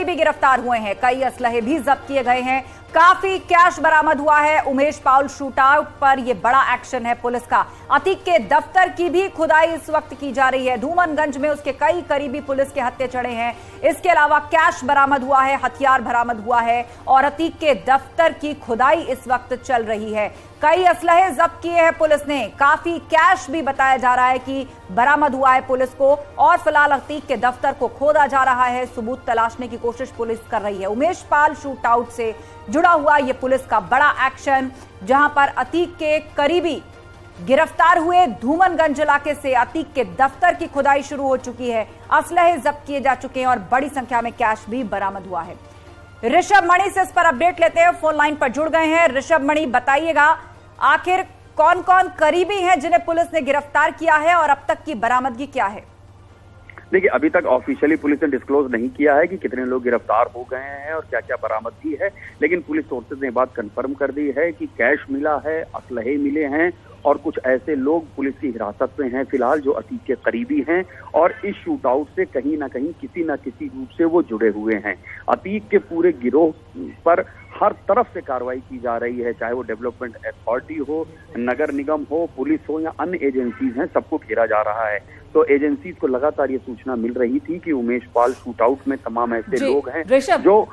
करीबी गिरफ्तार हुए हैं, कई असलहे भी जब्त किए गए हैं, काफी कैश बरामद हुआ है। उमेश पाउल शूटआउट पर यह बड़ा एक्शन है पुलिस का। अतीक के दफ्तर की भी खुदाई इस वक्त की जा रही है। धूमनगंज में उसके कई करीबी पुलिस के हत्थे चढ़े हैं। इसके अलावा कैश बरामद हुआ है, हथियार बरामद हुआ है और अतीक के दफ्तर की खुदाई इस वक्त चल रही है। कई असलहे जब्त किए हैं पुलिस ने, काफी कैश भी बताया जा रहा है कि बरामद हुआ है पुलिस को। और फिलहाल अतीक के दफ्तर को खोदा जा रहा है, सबूत तलाशने की कोशिश पुलिस कर रही है। उमेश पाल शूटआउट से जुड़ा हुआ यह पुलिस का बड़ा एक्शन, जहां पर अतीक के करीबी गिरफ्तार हुए। धूमनगंज इलाके से अतीक के दफ्तर की खुदाई शुरू हो चुकी है, असलहे जब्त किए जा चुके हैं और बड़ी संख्या में कैश भी बरामद हुआ है। ऋषभ मणि से इस पर अपडेट लेते हैं, फोन लाइन पर जुड़ गए हैं। ऋषभ मणि, बताइएगा आखिर कौन कौन करीबी हैं जिन्हें पुलिस ने गिरफ्तार किया है और अब तक की बरामदगी क्या है? देखिए, अभी तक ऑफिशियली पुलिस ने डिस्क्लोज नहीं किया है कि कितने लोग गिरफ्तार हो गए हैं और क्या क्या बरामदगी है, लेकिन पुलिस सोर्सेज ने बात कंफर्म कर दी है कि कैश मिला है, असलहे मिले हैं और कुछ ऐसे लोग पुलिस की हिरासत में हैं फिलहाल जो अतीक के करीबी हैं और इस शूटआउट से कहीं ना कहीं किसी न किसी रूप से वो जुड़े हुए हैं। अतीक के पूरे गिरोह पर हर तरफ से कार्रवाई की जा रही है, चाहे वो डेवलपमेंट अथॉरिटी हो, नगर निगम हो, पुलिस हो या अन्य एजेंसीज हैं, सबको घेरा जा रहा है। तो एजेंसीज को लगातार ये सूचना मिल रही थी कि उमेश पाल शूटआउट में तमाम ऐसे लोग हैं जो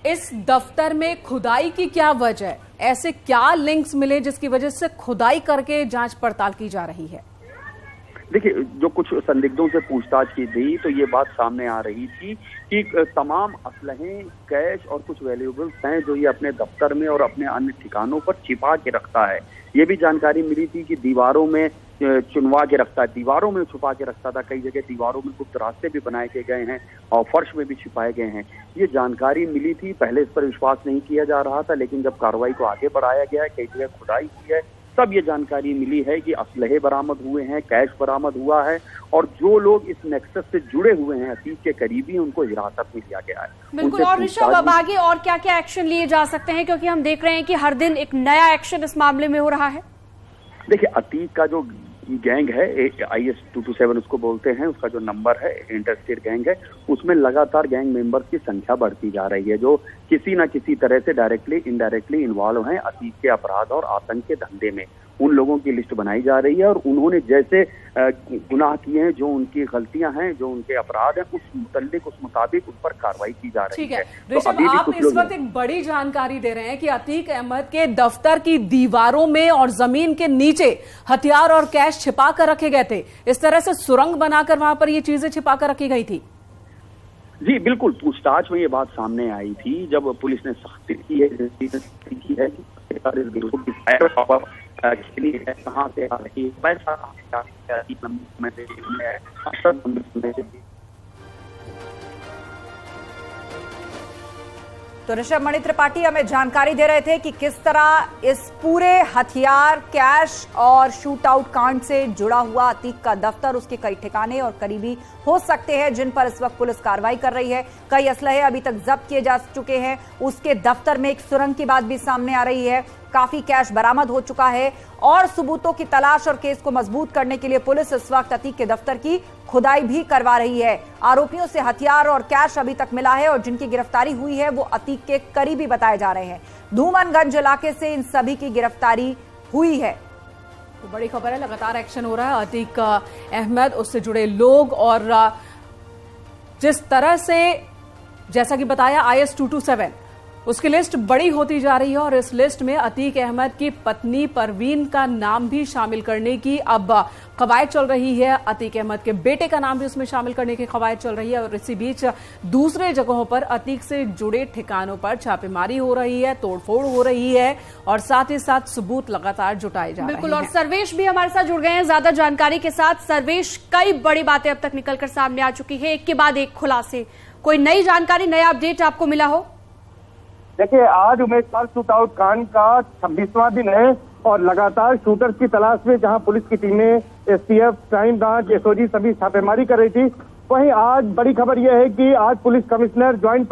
इस दफ्तर में खुदाई की क्या वजह है, ऐसे क्या लिंक्स मिले जिसकी वजह से खुदाई करके जांच पड़ताल की जा रही है? देखिए, जो कुछ संदिग्धों से पूछताछ की थी तो ये बात सामने आ रही थी कि तमाम असलहे, कैश और कुछ वैल्यूएबल्स हैं जो ये अपने दफ्तर में और अपने अन्य ठिकानों पर छिपा के रखता है। ये भी जानकारी मिली थी कि दीवारों में चुनवा के रखता है, दीवारों में छुपा के रखता था। कई जगह दीवारों में गुप्त रास्ते भी बनाए के गए हैं और फर्श में भी छिपाए गए हैं। ये जानकारी मिली थी, पहले इस पर विश्वास नहीं किया जा रहा था, लेकिन जब कार्रवाई को आगे बढ़ाया गया है, कई जगह खुदाई की है, तब ये जानकारी मिली है कि असलहे बरामद हुए हैं, कैश बरामद हुआ है और जो लोग इस नेक्सस से जुड़े हुए हैं, अतीक के करीबी, उनको हिरासत में लिया गया है। बिल्कुल। और ऋषभ, अब आगे और क्या क्या एक्शन लिए जा सकते हैं, क्योंकि हम देख रहे हैं कि हर दिन एक नया एक्शन इस मामले में हो रहा है? देखिए, अतीक का जो गैंग है, IS 227 उसको बोलते हैं, उसका जो नंबर है, इंटरस्टेट गैंग है, उसमें लगातार गैंग मेंबर्स की संख्या बढ़ती जा रही है जो किसी न किसी तरह से डायरेक्टली इनडायरेक्टली इन्वॉल्व हैं अतीक के अपराध और आतंक के धंधे में। उन लोगों की लिस्ट बनाई जा रही है और उन्होंने जैसे गुनाह किए हैं, जो उनकी गलतियां हैं, जो उनके अपराध हैं, उस मुताबिक उन पर कार्रवाई की जा रही है। ऋषभ, आप इस वक्त एक बड़ी जानकारी दे रहे हैं कि अतीक अहमद के दफ्तर की दीवारों में और जमीन के नीचे हथियार और कैश छिपा कर रखे गए थे। इस तरह से सुरंग बनाकर वहां पर ये चीजें छिपा कर रखी गई थी? जी बिल्कुल, पूछताछ में ये बात सामने आई थी जब पुलिस ने सख्ती की है कहाँ से आ रही पैसा तो ऋषभ मणि त्रिपाठी हमें जानकारी दे रहे थे कि किस तरह इस पूरे हथियार, कैश और शूटआउट कांड से जुड़ा हुआ अतीक का दफ्तर, उसके कई ठिकाने और करीबी हो सकते हैं जिन पर इस वक्त पुलिस कार्रवाई कर रही है। कई असलहे अभी तक जब्त किए जा चुके हैं। उसके दफ्तर में एक सुरंग की बात भी सामने आ रही है, काफी कैश बरामद हो चुका है और सबूतों की तलाश और केस को मजबूत करने के लिए पुलिस इस वक्त अतीक के दफ्तर की खुदाई भी करवा रही है। आरोपियों से हथियार और कैश अभी तक मिला है और जिनकी गिरफ्तारी हुई है वो अतीक के करीबी बताए जा रहे हैं। धूमनगंज इलाके से इन सभी की गिरफ्तारी हुई है। तो बड़ी खबर है, लगातार एक्शन हो रहा है। अतीक अहमद, उससे जुड़े लोग और जिस तरह से, जैसा कि बताया, IS 227 उसकी लिस्ट बड़ी होती जा रही है और इस लिस्ट में अतीक अहमद की पत्नी परवीन का नाम भी शामिल करने की अब कवायद चल रही है। अतीक अहमद के बेटे का नाम भी उसमें शामिल करने की कवायद चल रही है और इसी बीच दूसरे जगहों पर अतीक से जुड़े ठिकानों पर छापेमारी हो रही है, तोड़फोड़ हो रही है और साथ ही साथ सबूत लगातार जुटाए जा रहे हैं। बिल्कुल। और सर्वेश भी हमारे साथ जुड़ गए हैं ज्यादा जानकारी के साथ। सर्वेश, कई बड़ी बातें अब तक निकलकर सामने आ चुकी है, एक के बाद एक खुलासे, कोई नई जानकारी, नया अपडेट आपको मिला हो? देखिए, आज उमेश पाल शूटआउट कांड का 26वां दिन है और लगातार शूटर्स की तलाश में जहां पुलिस की टीमें, STF, क्राइम ब्रांच, SOG सभी छापेमारी कर रही थी, वहीं आज बड़ी खबर यह है कि आज police commissioner, joint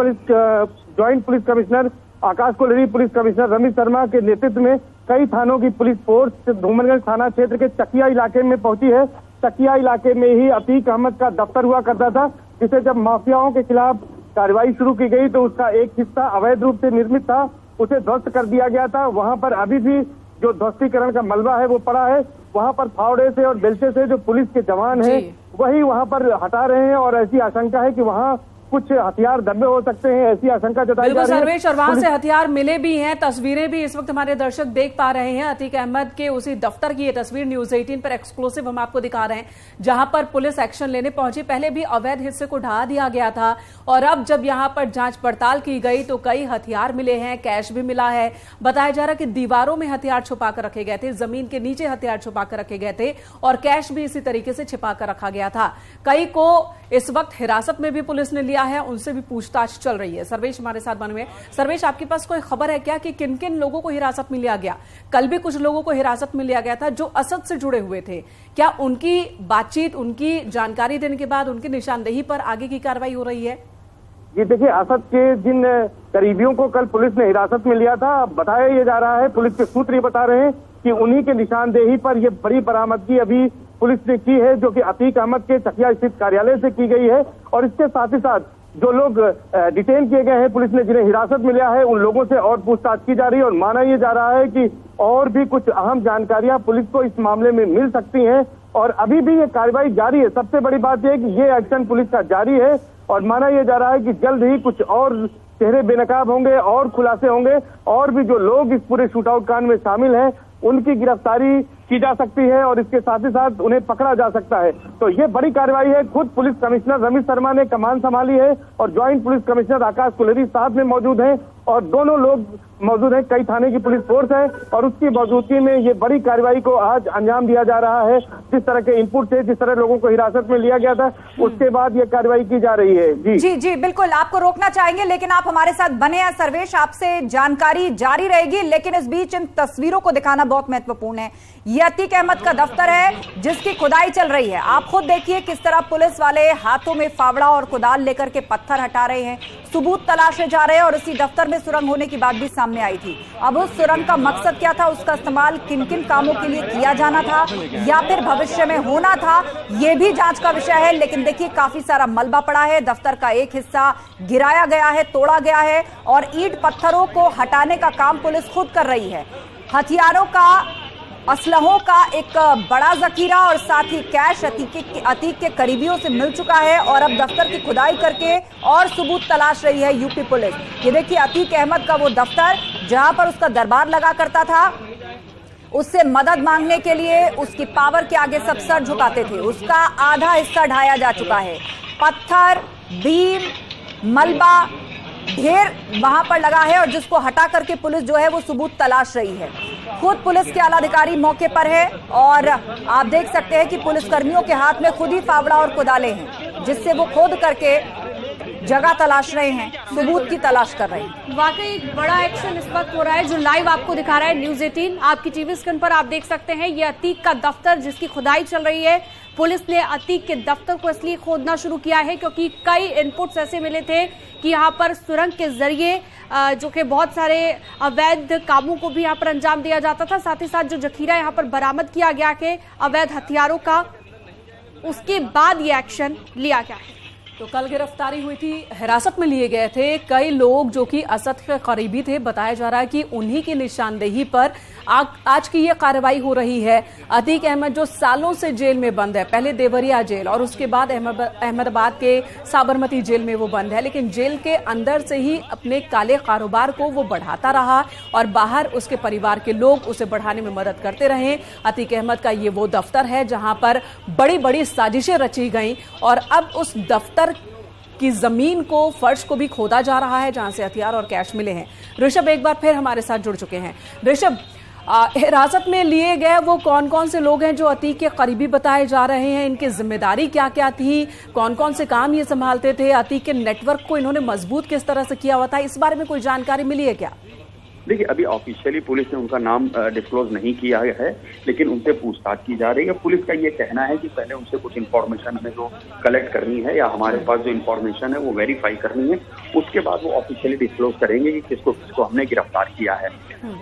police commissioner Akash Kohli, police commissioner Ramesh Sharma के नेतृत्व में कई थानों की पुलिस फोर्स धूमनगंज थाना क्षेत्र के चकिया इलाके में पहुंची है। चकिया इलाके में ही अतीक अहमद का दफ्तर हुआ करता था, जिसे जब माफियाओं के खिलाफ कार्रवाई शुरू की गई तो उसका एक हिस्सा अवैध रूप से निर्मित था, उसे ध्वस्त कर दिया गया था। वहां पर अभी भी जो ध्वस्तीकरण का मलबा है वो पड़ा है। वहां पर फावड़े से और बेलचे से जो पुलिस के जवान हैं वही वहां पर हटा रहे हैं और ऐसी आशंका है कि वहां कुछ हथियार दबे हो सकते हैं, ऐसी आशंका जताई जा रही है। सर्वेश, और वहां से हथियार मिले भी हैं, तस्वीरें भी इस वक्त हमारे दर्शक देख पा रहे हैं। अतीक अहमद के उसी दफ्तर की ये तस्वीर न्यूज 18 पर एक्सक्लूसिव हम आपको दिखा रहे हैं, जहां पर पुलिस एक्शन लेने पहुंची। पहले भी अवैध हिस्से को ढहा दिया गया था और अब जब यहां पर जांच पड़ताल की गई तो कई हथियार मिले हैं, कैश भी मिला है। बताया जा रहा है कि दीवारों में हथियार छुपा कर रखे गए थे, जमीन के नीचे हथियार छुपा कर रखे गए थे और कैश भी इसी तरीके से छिपा कर रखा गया था। कई को इस वक्त हिरासत में भी पुलिस ने लिया है, उनसे भी पूछताछ चल रही है। सर्वेश हमारे साथ बने हुए। सर्वेश, आपके पास कोई खबर है क्या कि किन किन लोगों को हिरासत में लिया गया? कल भी कुछ लोगों को हिरासत में लिया गया था जो असद से जुड़े हुए थे। क्या उनकी बातचीत, उनकी जानकारी देने के बाद उनकी निशानदेही पर आगे की कार्रवाई हो रही है? जी देखिए, असद के जिन करीबियों को कल पुलिस ने हिरासत में लिया था, बताया ये जा रहा है, पुलिस के सूत्र ये बता रहे हैं कि उन्हीं के निशानदेही पर यह बड़ी बरामदगी अभी पुलिस ने की है, जो कि अतीक अहमद के चकिया स्थित कार्यालय से की गई है। और इसके साथ ही साथ जो लोग डिटेन किए गए हैं पुलिस ने, जिन्हें हिरासत में लिया है, उन लोगों से और पूछताछ की जा रही है और माना यह जा रहा है कि और भी कुछ अहम जानकारियां पुलिस को इस मामले में मिल सकती हैं और अभी भी ये कार्रवाई जारी है। सबसे बड़ी बात यह है कि ये एक्शन पुलिस का जारी है और माना यह जा रहा है कि जल्द ही कुछ और चेहरे बेनकाब होंगे और खुलासे होंगे और भी जो लोग इस पूरे शूटआउट कांड में शामिल हैं उनकी गिरफ्तारी की जा सकती है और इसके साथ ही साथ उन्हें पकड़ा जा सकता है। तो ये बड़ी कार्रवाई है। खुद पुलिस कमिश्नर रमेश शर्मा ने कमान संभाली है और ज्वाइंट पुलिस कमिश्नर आकाश कुलेरी साथ में मौजूद हैं और दोनों लोग मौजूद हैं। कई थाने की पुलिस फोर्स है और उसकी मौजूदगी में ये बड़ी कार्रवाई को आज अंजाम दिया जा रहा है। जिस तरह के इनपुट से, जिस तरह लोगों को हिरासत में लिया गया था, उसके बाद ये कार्रवाई की जा रही है। जी जी बिल्कुल, आपको रोकना चाहेंगे लेकिन आप हमारे साथ बने हैं। सर्वेश, आपसे जानकारी जारी रहेगी, लेकिन इस बीच इन तस्वीरों को दिखाना बहुत महत्वपूर्ण है। ये अतीक अहमद का दफ्तर है जिसकी खुदाई चल रही है। आप खुद देखिए किस तरह पुलिस वाले हाथों में फावड़ा और कुदाल लेकर के पत्थर हटा रहे हैं, सबूत तलाशे जा रहे हैं और इसी दफ्तर में सुरंग होने की बात भी सामने आई थी। अब उस सुरंग का मकसद क्या था, उसका इस्तेमाल किन किन कामों के लिए किया जाना था या फिर भविष्य में होना था, यह भी जांच का विषय है। लेकिन देखिए, काफी सारा मलबा पड़ा है, दफ्तर का एक हिस्सा गिराया गया है, तोड़ा गया है और ईंट पत्थरों को हटाने का काम पुलिस खुद कर रही है। हथियारों का, असलहों का एक बड़ा जखीरा और साथ ही कैश अतीक के करीबियों से मिल चुका है और अब दफ्तर की खुदाई करके और सबूत तलाश रही है यूपी पुलिस। ये देखिए अतीक अहमद का वो दफ्तर जहां पर उसका दरबार लगा करता था, उससे मदद मांगने के लिए उसकी पावर के आगे सब सर झुकाते थे, उसका आधा हिस्सा ढाया जा चुका है। पत्थर, बीम, मलबा ढेर वहां पर लगा है और जिसको हटा करके पुलिस जो है वो सबूत तलाश रही है। खुद पुलिस के आला अधिकारी मौके पर है और आप देख सकते हैं कि पुलिस कर्मियों के हाथ में खुद ही फावड़ा और कुदाले हैं जिससे वो खोद करके जगह तलाश रहे हैं, सबूत की तलाश कर रहे हैं। वाकई एक बड़ा एक्शन इस वक्त हो रहा है जो लाइव आपको दिखा रहा है न्यूज 18 आपकी टीवी स्क्रीन पर। आप देख सकते हैं ये अतीक का दफ्तर जिसकी खुदाई चल रही है। पुलिस ने अतीक के दफ्तर को इसलिए खोदना शुरू किया है क्योंकि कई इनपुट्स ऐसे मिले थे कि यहाँ पर सुरंग के जरिए जो कि बहुत सारे अवैध कामों को भी यहाँ पर अंजाम दिया जाता था। साथ ही साथ जो जखीरा यहाँ पर बरामद किया गया है अवैध हथियारों का, उसके बाद ये एक्शन लिया गया है। तो कल गिरफ्तारी हुई थी, हिरासत में लिए गए थे कई लोग जो कि असद के करीबी थे। बताया जा रहा है कि उन्हीं की निशानदेही पर आज की ये कार्रवाई हो रही है। अतीक अहमद जो सालों से जेल में बंद है, पहले देवरिया जेल और उसके बाद अहमदाबाद के साबरमती जेल में वो बंद है, लेकिन जेल के अंदर से ही अपने काले कारोबार को वो बढ़ाता रहा और बाहर उसके परिवार के लोग उसे बढ़ाने में मदद करते रहे। अतीक अहमद का ये वो दफ्तर है जहां पर बड़ी बड़ी साजिशें रची गई और अब उस दफ्तर की जमीन को, फर्श को भी खोदा जा रहा है जहां से हथियार और कैश मिले हैं। ऋषभ एक बार फिर हमारे साथ जुड़ चुके हैं। ऋषभ, हिरासत में लिए गए वो कौन कौन से लोग हैं जो अतीक के करीबी बताए जा रहे हैं, इनकी जिम्मेदारी क्या क्या थी, कौन कौन से काम ये संभालते थे, अतीक के नेटवर्क को इन्होंने मजबूत किस तरह से किया हुआ था, इस बारे में कोई जानकारी मिली है क्या? देखिए, अभी ऑफिशियली पुलिस ने उनका नाम डिस्क्लोज नहीं किया है, लेकिन उनसे पूछताछ की जा रही है। पुलिस का ये कहना है कि पहले उनसे कुछ इन्फॉर्मेशन हमें जो कलेक्ट करनी है या हमारे पास जो इन्फॉर्मेशन है वो वेरीफाई करनी है, उसके बाद वो ऑफिशियली डिस्क्लोज करेंगे कि किसको किसको हमने गिरफ्तार किया है।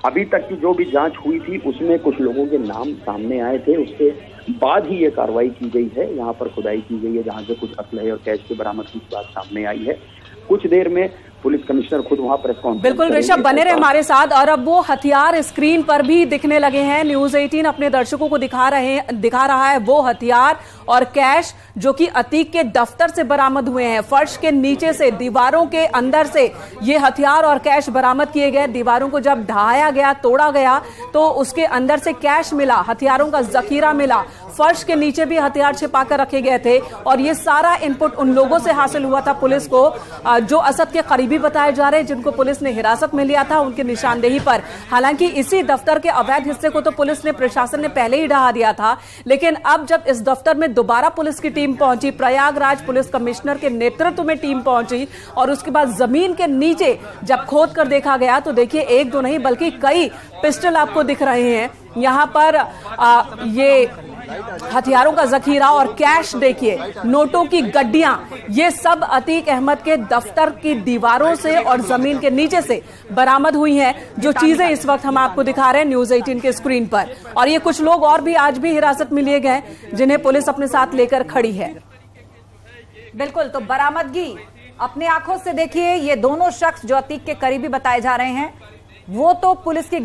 अभी तक की जो भी जांच हुई थी उसमें कुछ लोगों के नाम सामने आए थे, उसके बाद ही ये कार्रवाई की गई है। यहाँ पर खुदाई की गई है जहाँ से कुछ असलहे और कैश के बरामदगी की बात सामने आई है। कुछ देर में पुलिस कमिश्नर खुद वहां प्रेस कॉन्फ्रेंस बिल्कुल ऋषभ बने रहे हमारे साथ। और अब वो हथियार स्क्रीन पर भी दिखने लगे हैं। न्यूज 18 अपने दर्शकों को दिखा रहा है वो हथियार और कैश जो कि अतीक के दफ्तर से बरामद हुए हैं। फर्श के नीचे से, दीवारों के अंदर से ये हथियार और कैश बरामद किए गए। दीवारों को जब ढहाया गया, तोड़ा गया, तो उसके अंदर से कैश मिला, हथियारों का जखीरा मिला। फर्श के नीचे भी हथियार छिपाकर रखे गए थे और ये सारा इनपुट उन लोगों से हासिल हुआ था पुलिस को जो असद के करीबी बताए जा रहे हैं, जिनको पुलिस ने हिरासत में लिया था उनकी निशानदेही पर। हालांकि इसी दफ्तर के अवैध हिस्से को तो पुलिस ने, प्रशासन ने पहले ही ढहा दिया था, लेकिन अब जब इस दफ्तर में दोबारा पुलिस की टीम पहुंची, प्रयागराज पुलिस कमिश्नर के नेतृत्व में टीम पहुंची और उसके बाद जमीन के नीचे जब खोद कर देखा गया तो देखिए एक दो नहीं बल्कि कई पिस्टल आपको दिख रहे हैं। यहां पर ये हथियारों का जखीरा और कैश देखिए, नोटों की गड्डियां, ये सब अतीक अहमद के दफ्तर की दीवारों से और जमीन के नीचे से बरामद हुई हैं। जो चीजें इस वक्त हम आपको दिखा रहे हैं न्यूज 18 के स्क्रीन पर। और ये कुछ लोग और भी आज भी हिरासत में लिए गए जिन्हें पुलिस अपने साथ लेकर खड़ी है। बिल्कुल, तो बरामदगी अपनी आंखों से देखिए। ये दोनों शख्स जो अतीक के करीबी बताए जा रहे हैं वो तो पुलिस की